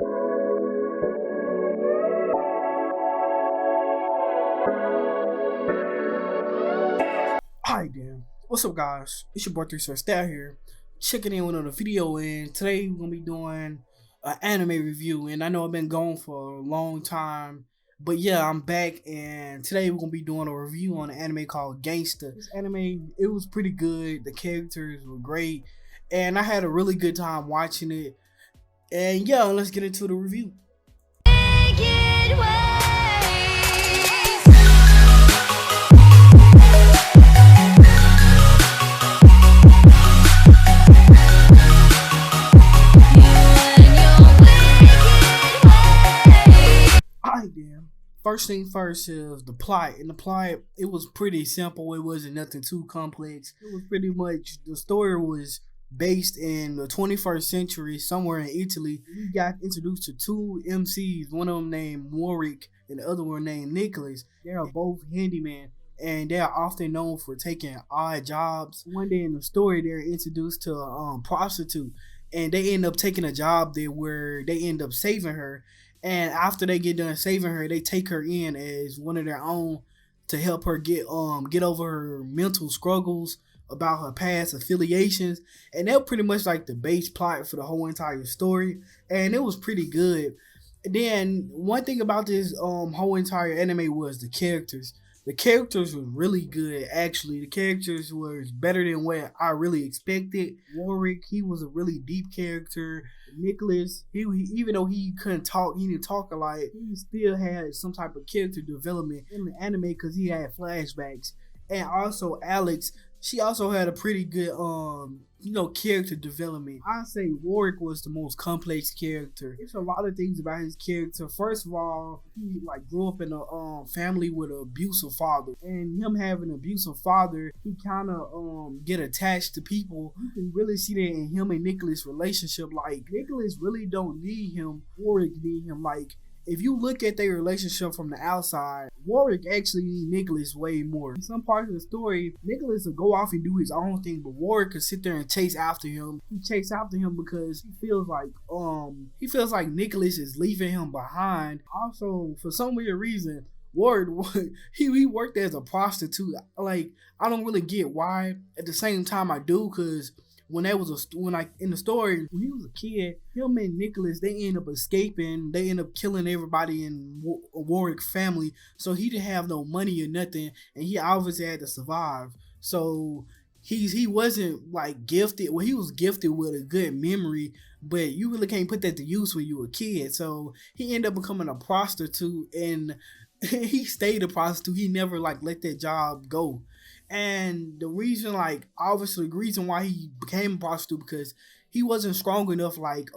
Alright then, what's up guys? It's your boy 3 Stat here, checking in with another video, and today we're gonna be doing an anime review. And I know I've been gone for a long time, but yeah, I'm back, and today we're gonna be doing a review on an anime called Gangsta. This anime, it was pretty good, the characters were great, and I had a really good time watching it. And yeah, let's get into the review. First thing first is the plot. And the plot, it was pretty simple. It wasn't nothing too complex. It was pretty much, the story was based in the 21st century, somewhere in Italy. We got introduced to two MCs, one of them named Warwick and the other one named Nicholas. They are both handyman, and they are often known for taking odd jobs. One day in the story, they're introduced to a prostitute, and they end up taking a job there where they end up saving her. And after they get done saving her, they take her in as one of their own to help her get over her mental struggles about her past affiliations. And that was pretty much like the base plot for the whole entire story, and it was pretty good. And then one thing about this whole entire anime was the characters. The characters were really good, actually. The characters were better than what I really expected. Warwick, he was a really deep character. Nicholas, he even though he couldn't talk, he didn't talk a lot, he still had some type of character development in the anime because he had flashbacks. And also Alex, she also had a pretty good character development. I say Warwick was the most complex character. There's a lot of things about his character. First of all, he grew up in a family with an abusive father, and him having an abusive father, he kind of get attached to people. You can really see that in him and Nicholas' relationship. Like, Nicholas really don't need him, Warwick need him. Like, if you look at their relationship from the outside, Warwick actually needs Nicholas way more. In some parts of the story, Nicholas will go off and do his own thing, but Warwick could sit there and chase after him. He chase after him because he feels like Nicholas is leaving him behind. Also, for some weird reason, Warwick, he worked as a prostitute. Like, I don't really get why. At the same time, I do, because in the story, when he was a kid, him and Nicholas, they end up escaping. They end up killing everybody in Warwick's family. So he didn't have no money or nothing, and he obviously had to survive. So he wasn't like gifted. Well, he was gifted with a good memory, but you really can't put that to use when you were a kid. So he ended up becoming a prostitute, and he stayed a prostitute. He never let that job go. And the reason why he became a prostitute, because he wasn't strong enough like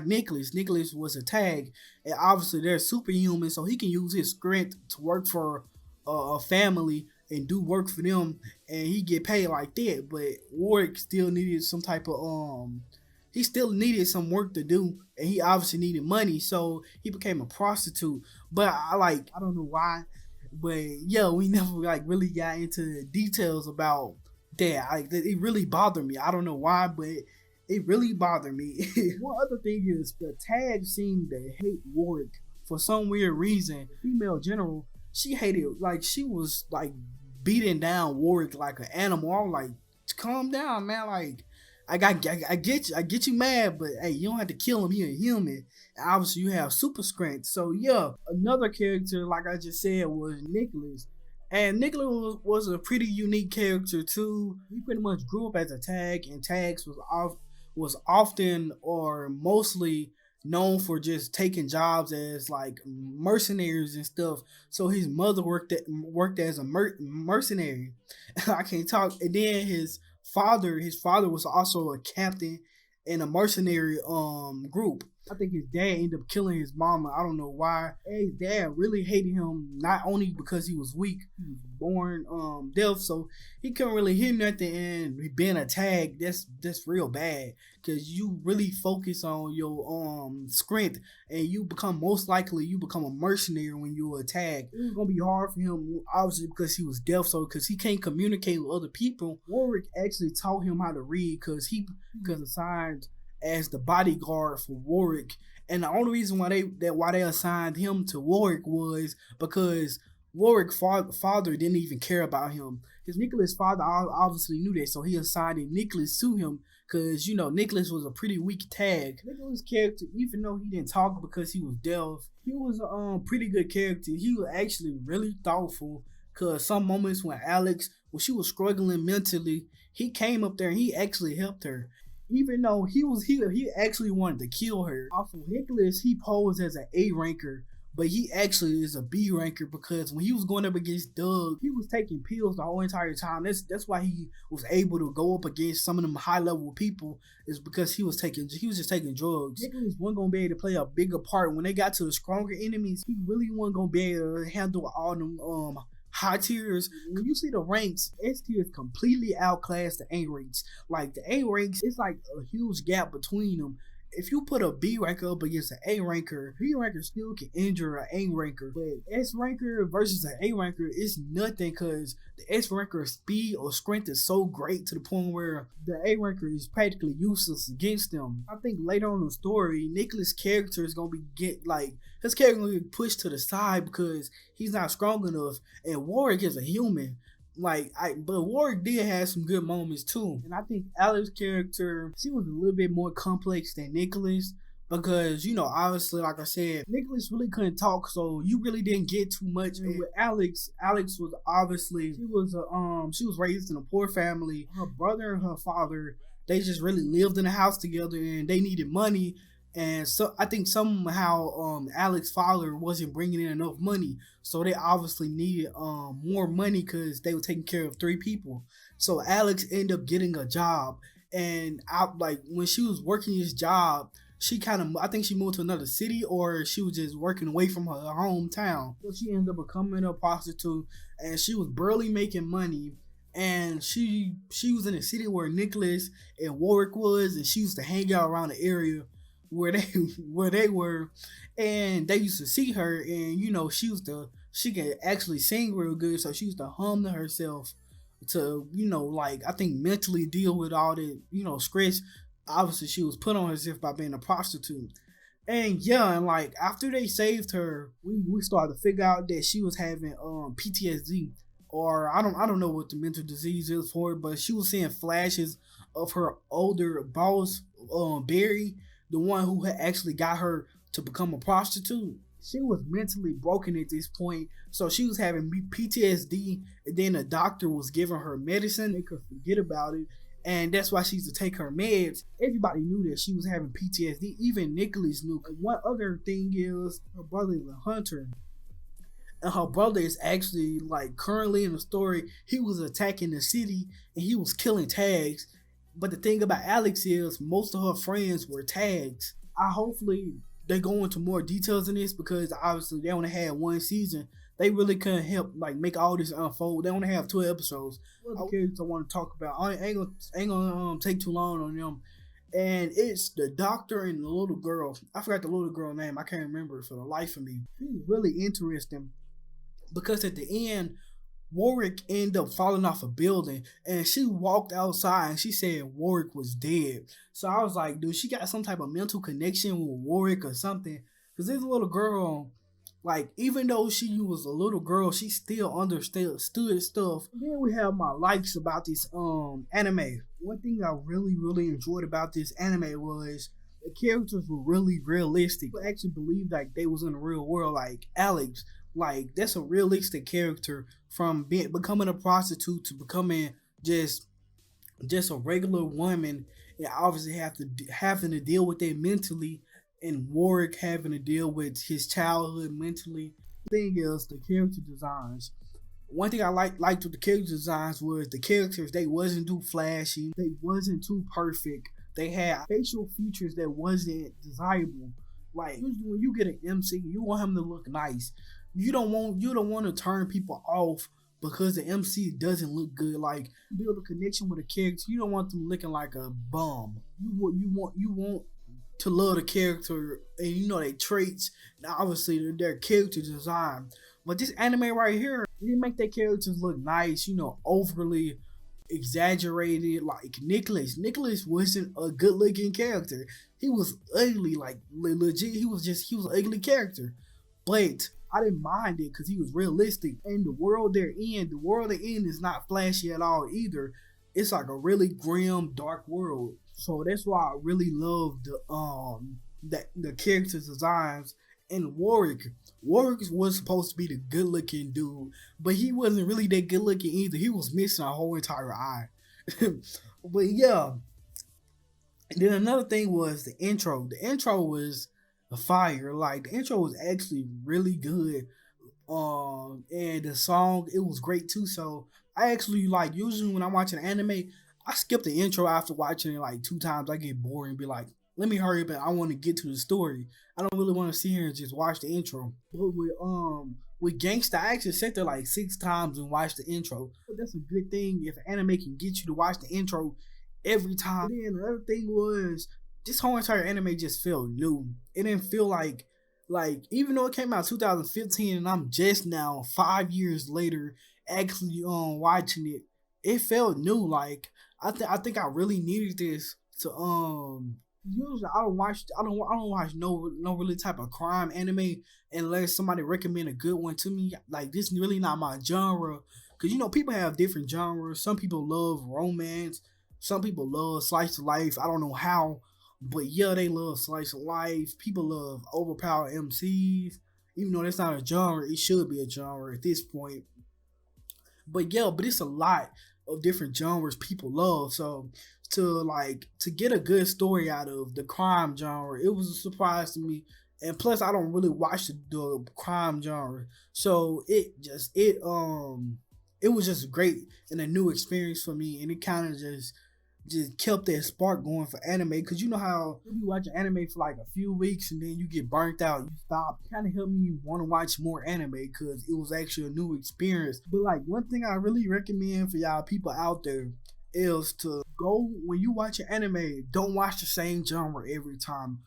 Nicholas. Nicholas was a tag, and obviously they're superhuman, so he can use his strength to work for a family and do work for them, and he get paid like that. But Warwick still needed some type of he still needed some work to do, and he obviously needed money, so he became a prostitute. But I don't know why. But yeah, we never really got into the details about that. It really bothered me. I don't know why, but it really bothered me. One other thing is, the tag seemed to hate Warwick for some weird reason. Female general, she hated, she was beating down Warwick like an animal. I was like, calm down, man. I get you mad, but hey, you don't have to kill him. He's a human. And obviously, you have super strength. So yeah, another character, like I just said, was Nicholas. And Nicholas was a pretty unique character too. He pretty much grew up as a tag, and tags was often or mostly known for just taking jobs as mercenaries and stuff. So his mother worked as a mercenary. I can't talk. And then his father was also a captain in a mercenary group. I think his dad ended up killing his mama. I don't know why. His dad really hated him, not only because he was weak, he was born deaf, so he couldn't really hear nothing. And being a tag, that's real bad, because you really focus on your strength, and you become a mercenary when you're a tag. It was gonna be hard for him, obviously, because he was deaf, so because he can't communicate with other people. Warwick actually taught him how to read, because he was assigned as the bodyguard for Warwick. And the only reason why they assigned him to Warwick was because Warwick's father didn't even care about him. His Nicholas' father obviously knew that, so he assigned Nicholas to him because Nicholas was a pretty weak tag. Nicholas' character, even though he didn't talk because he was deaf, he was a pretty good character. He was actually really thoughtful. Cause some moments when she was struggling mentally, he came up there and he actually helped her. Even though he actually wanted to kill her. Also, Nicholas, he posed as an A ranker, but he actually is a B ranker because when he was going up against Doug, he was taking pills the whole entire time. That's why he was able to go up against some of them high level people, is because he was just taking drugs. Nicholas wasn't gonna be able to play a bigger part when they got to the stronger enemies. He really wasn't gonna be able to handle all them high tiers. When you see the ranks, S tier is completely outclassed the A ranks. Like the A ranks, it's like a huge gap between them. If you put a B ranker up against an A ranker, B ranker still can injure an A ranker. But S ranker versus an A ranker is nothing because the S ranker speed or strength is so great to the point where the A ranker is practically useless against them. I think later on in the story, Nicholas' character is gonna his character gonna get pushed to the side because he's not strong enough, and Warwick is a human. But Warwick did have some good moments too. And I think Alex's character, she was a little bit more complex than Nicholas because, obviously, like I said, Nicholas really couldn't talk, so you really didn't get too much. And with Alex was obviously, she was raised in a poor family. Her brother and her father, they just really lived in a house together and they needed money. And so I think somehow Alex's father wasn't bringing in enough money, so they obviously needed more money because they were taking care of 3 people. So Alex ended up getting a job, and when she was working his job, I think she moved to another city or she was just working away from her hometown. So she ended up becoming a prostitute, and she was barely making money. And she was in a city where Nicholas and Warwick was, and she used to hang out around the area where they were, and they used to see her, and she could actually sing real good, so she used to hum to herself to I think mentally deal with all the stress obviously she was put on herself by being a prostitute. And yeah, and after they saved her, we started to figure out that she was having PTSD, or I don't know what the mental disease is for, but she was seeing flashes of her older boss, Barry, the one who had actually got her to become a prostitute. She was mentally broken at this point, so she was having PTSD, and then the doctor was giving her medicine. They could forget about it, and that's why she used to take her meds. Everybody knew that she was having PTSD. Even Nicholas knew. One other thing is, her brother is a hunter, and her brother is actually, currently in the story, he was attacking the city, and he was killing tags. But the thing about Alex is most of her friends were tags. Hopefully they go into more details in this because obviously they only had 1 season. They really couldn't help make all this unfold. They only have 12 episodes. What other characters I want to talk about? I ain't gonna take too long on them. And it's the doctor and the little girl. I forgot the little girl name. I can't remember it for the life of me. She's really interesting because at the end, Warwick ended up falling off a building, and she walked outside and she said Warwick was dead. So I was like, dude, she got some type of mental connection with Warwick or something. Because this little girl, even though she was a little girl, she still understood stuff. And then we have my likes about this anime. One thing I really, really enjoyed about this anime was the characters were really realistic. People actually believed they was in the real world, like Alex. That's a realistic character from becoming a prostitute to becoming just a regular woman, and obviously having to deal with it mentally, and Warwick having to deal with his childhood mentally. The thing is, the character designs. One thing I liked with the character designs was the characters, they wasn't too flashy, they wasn't too perfect. They had facial features that wasn't desirable. Usually when you get an MC, you want him to look nice. You don't want to turn people off because the MC doesn't look good. Build a connection with a character. You don't want them looking like a bum. You want to love the character and their traits, and obviously their character design. But this anime right here, they make their characters look nice, overly exaggerated. Like Nicholas. Nicholas wasn't a good looking character. He was ugly, like legit. He was an ugly character. But I didn't mind it because he was realistic. And the world they're in is not flashy at all either. It's like a really grim, dark world. So that's why I really love the character designs. And Warwick was supposed to be the good looking dude, but he wasn't really that good looking either. He was missing a whole entire eye. But yeah, and then another thing was the intro. The intro was a fire. Like the intro was actually really good. And the song it was great too. So I actually like usually when I'm watching anime, I skip the intro after watching it like two times. I get bored and be like, let me hurry up and I want to get to the story. I don't really want to sit here and just watch the intro. But with Gangsta, I actually sat there like six times and watched the intro. But that's a good thing if anime can get you to watch the intro every time. And then another thing was this whole entire anime just felt new. It didn't feel like even though it came out 2015 and I'm just now 5 years later actually watching it, it felt new. Like I think I really needed this to usually I don't watch no really type of crime anime unless somebody recommend a good one to me. Like this is really not my genre. Cause people have different genres. Some people love romance, some people love slice of life. I don't know how, but yeah, they love slice of life. People love overpowered MCs. Even though that's not a genre, it should be a genre at this point. But yeah, but it's a lot of different genres people love. So to get a good story out of the crime genre, it was a surprise to me. And plus, I don't really watch the crime genre, so it was just great and a new experience for me, and it kind of just kept that spark going for anime. Because you know how you be watching anime for like a few weeks and then you get burnt out, you stop. Kind of helped me want to watch more anime because it was actually a new experience. But like one thing I really recommend for y'all people out there is to go when you watch an anime, don't watch the same genre every time.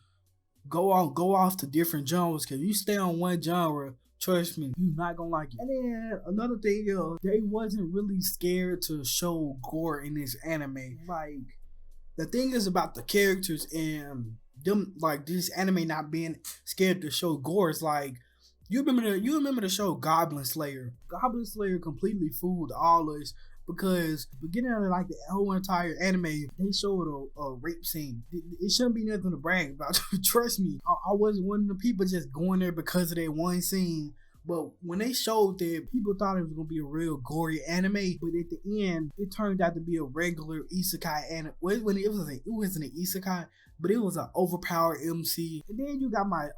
Go off to different genres because you stay on one genre, trust me, you're not gonna like it. And then another thing is they wasn't really scared to show gore in this anime. Like the thing is about the characters and them, like this anime not being scared to show gore is like you remember the show Goblin Slayer. Goblin Slayer completely fooled all us because beginning of like the whole entire anime, they showed a rape scene. It shouldn't be nothing to brag about. Trust me, I wasn't one of the people just going there because of that one scene. But when they showed that, people thought it was gonna be a real gory anime, but at the end, it turned out to be a regular isekai anime. When it wasn't an isekai, but it was an overpowered MC. And then you got my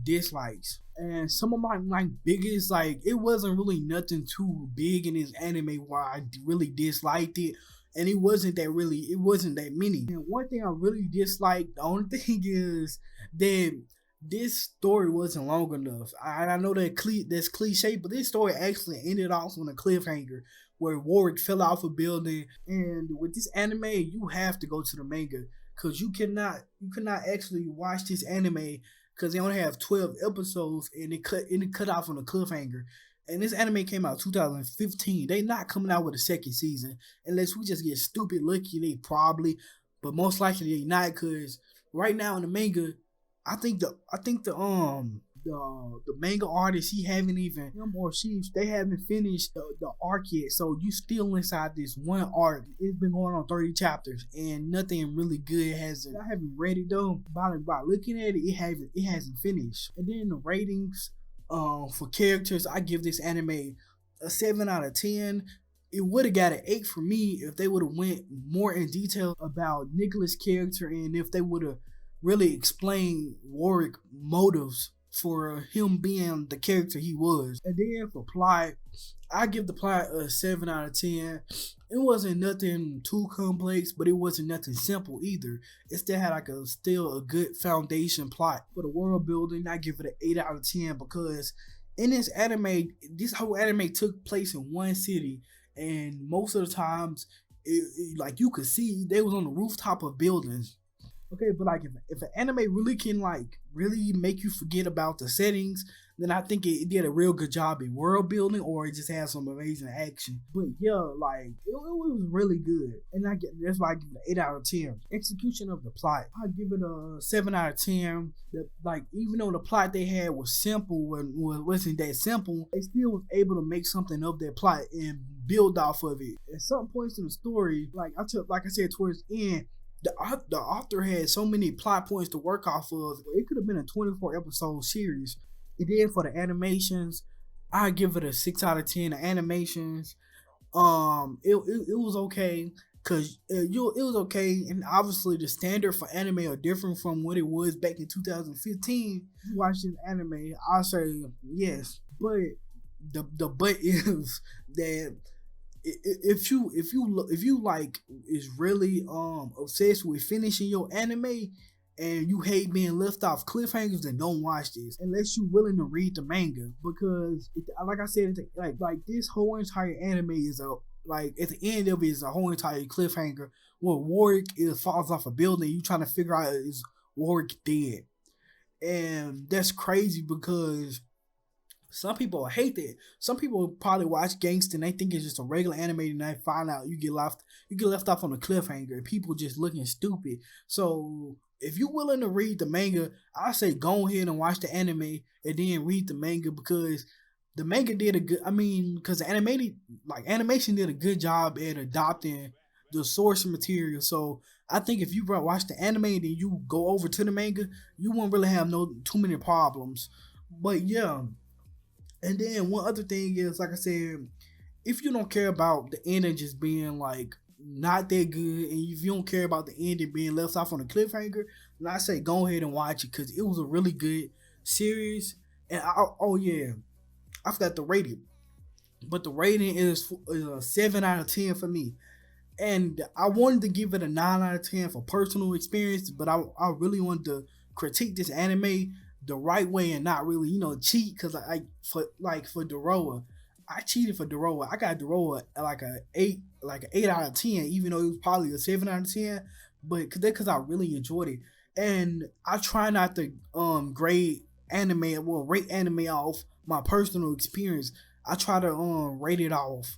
dislikes, and some of my biggest, like, it wasn't really nothing too big in this anime where I really disliked it. And it wasn't that many. And one thing I really disliked, the only thing is that this story wasn't long enough. I know that's cliche, but this story actually ended off on a cliffhanger where Warwick fell off a building. And with this anime, you have to go to the manga because you cannot actually watch this anime because they only have 12 episodes and it cut off on a cliffhanger. And this anime came out 2015. They not coming out with a second season unless we just get stupid lucky. They probably, but most likely they not because right now in the manga, I think the manga artist, he haven't even, him or she, they haven't finished the arc yet. So you still inside this one arc. It's been going on 30 chapters and nothing really good hasn't. I haven't read it though. By looking at it, it hasn't finished. And then the ratings for characters, I give this anime a 7 out of 10. It would have got an 8 for me if they would have went more in detail about Nicholas' character and if they would have really explain Warwick motives for him being the character he was. And then for plot, I give the plot a 7 out of 10. It wasn't nothing too complex, but it wasn't nothing simple either. It still had still a good foundation plot. For the world building, I give it an 8 out of 10 because in this whole anime took place in one city, and most of the times, like you could see, they was on the rooftop of buildings. Okay, but like if an anime really can like really make you forget about the settings, then I think it did a real good job in world building, or it just has some amazing action. But yeah, like it was really good, and that's why I give it an 8 out of 10. Execution of the plot, I give it a 7 out of 10. Like even though the plot they had was simple and wasn't that simple, they still was able to make something of their plot and build off of it. At some points in the story, like I said towards the end, the author had so many plot points to work off of. It could have been a 24 episode series. And then for the animations, I give it a 6 out of 10. The animations, it was okay because it was okay, and obviously the standard for anime are different from what it was back in 2015. Watching anime, I say yes, but the but is that if you like is really obsessed with finishing your anime and you hate being left off cliffhangers, then don't watch this unless you're willing to read the manga, because like I said, like this whole entire anime is like at the end of it is a whole entire cliffhanger where Warwick falls off a building. You trying to figure out is Warwick dead, and that's crazy because some people hate that. Some people probably watch Gangsta and they think it's just a regular anime, and they find out you get left off on a cliffhanger and people just looking stupid. So if you're willing to read the manga, I say go ahead and watch the anime and then read the manga, because the manga did a good. I mean, because the animation did a good job at adopting the source material. So I think if you watch the anime and then you go over to the manga, you won't really have too many problems. But yeah. And then one other thing is, like I said, if you don't care about the ending just being like not that good, and if you don't care about the ending being left off on a cliffhanger, then I say go ahead and watch it, because it was a really good series. And I forgot the rating, but the rating is a 7 out of 10 for me. And I wanted to give it a 9 out of 10 for personal experience, but I really wanted to critique this anime the right way and not really, cheat, because for Doroa, I cheated for Doroa. I got Doroa like an 8 out of 10, even though it was probably a 7 out of 10, but because I really enjoyed it. And I try not to rate anime off my personal experience. I try to rate it off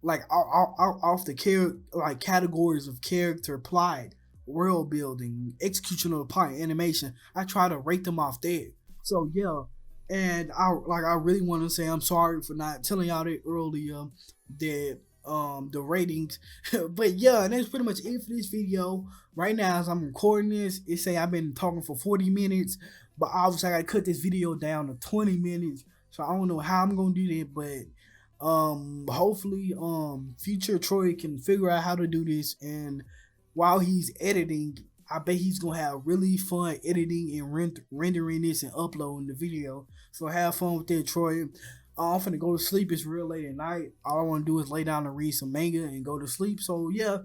off the categories of character, plot, world building, execution of the plot, animation. I try to rate them off there. So yeah, and I really want to say I'm sorry for not telling y'all that earlier, that the ratings. But yeah, and that's pretty much it for this video. Right now, as I'm recording this, it say I've been talking for 40 minutes, but obviously I gotta cut this video down to 20 minutes. So I don't know how I'm gonna do that, but hopefully future Troy can figure out how to do this, and while he's editing, I bet he's gonna have really fun editing and rendering this and uploading the video. So have fun with that, Troy. I'm finna go to sleep. It's real late at night. All I want to do is lay down and read some manga and go to sleep. So yeah,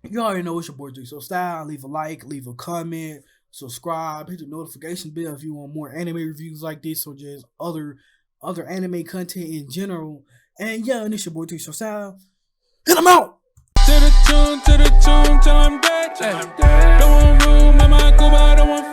you already know it's your boy So Style. Leave a like, leave a comment, subscribe, hit the notification bell if you want more anime reviews like this, or just other anime content in general. And yeah, and it's your boy So Style. Hit him out. To the tune, till I'm dead. Don't want room, I might go, but I don't want